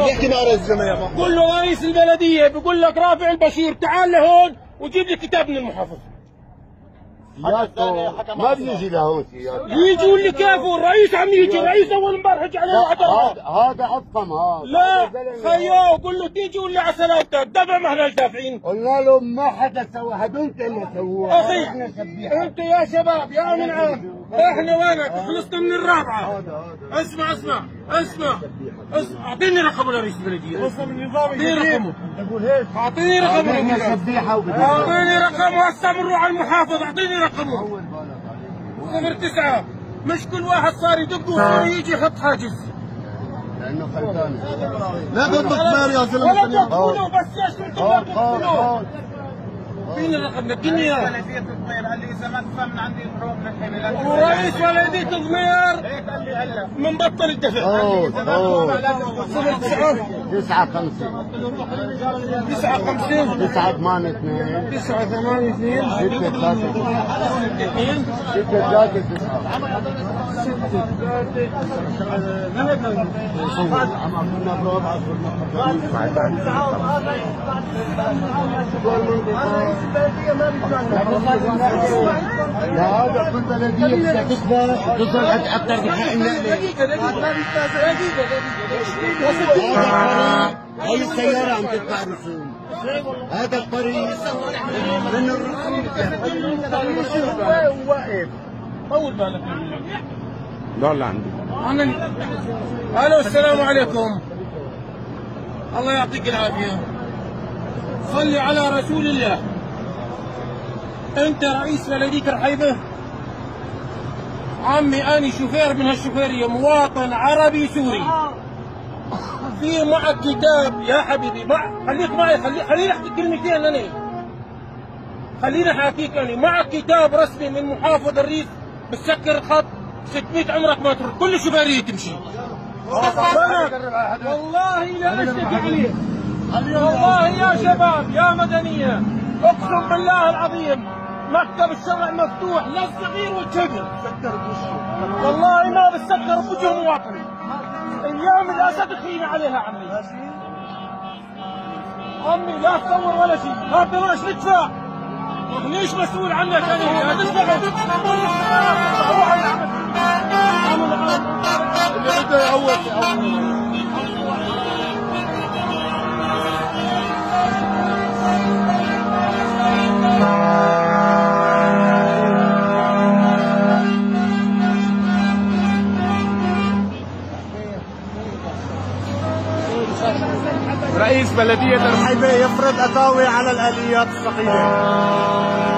يحكي مع رئيس الجمعية. قول له رئيس البلدية بيقول لك رافع البشير تعال لهون وجيب لي كتاب من المحافظ. ما بيجي لهون يجي يقول لي كيفه الرئيس عم يجي، الرئيس اول امبارح اجى عليه هذا حطم هذا. لا خيو قول له تيجي قول لي على سلامتك، دفع ما احنا دافعين. قلنا له ما حدا سوى، هدول انت اللي سووها. اخي انت يا شباب يا من عام احنا وينك؟ خلصنا من الرابعه. اسمع اسمع اسمع اسمع، اعطيني رقم رئيس البلديه. اعطيني رقمه. اعطيني رقمه. اعطيني رقمه هسه بنروح على المحافظ. اعطيني رقمه 09. مش كل واحد صار يدق وصار يجي يحط حاجز. لانه خلفاني. لا تطلق مال يا زلمه. ولا تدخلوا بس يا شو فين الرقم؟ نقيني اياه. بلدية الضمير قال لي اذا ما دفع من عندي نروح نحمل. ورئيس بلدية الضمير هيك قال لي هلا منبطل الدفع. 59 59 982 982 لا هذا كل بلدية بدها تكبر تصل أكثر من حق النقلة. هاي السيارة عم تدفع رسوم. هذا الطريق من الرسوم واقف. طول بالك. لا عندي. الو السلام عليكم. الله يعطيك العافية. صلي على رسول الله. انت رئيس بلدية رحيبة؟ عمي اني شوفير من هالشوفيرية، مواطن عربي سوري. في معك كتاب يا حبيبي، خليك معي، خليني احكي كلمتين انا. خليني احكيك انا، معك كتاب رسمي من محافظ الريف بتسكر خط 600 عمرك ما تروح، كل شوفيرية تمشي. والله لا اشتكي عليه. والله يا شباب يا مدنية اقسم بالله العظيم مكتب الشرع مفتوح للصغير والكبير. والله ما بتسكر بوجه مواطن. ايام الاسد خينا عليها عمي لا تصور ولا شيء، ما تدريش ندفع. ليش مسؤول عنك انا؟ هتدفع روح العمل اللي بده يعوض. رئيس بلدية رحيبة يفرض قضاوي على الآليات الثقيلة.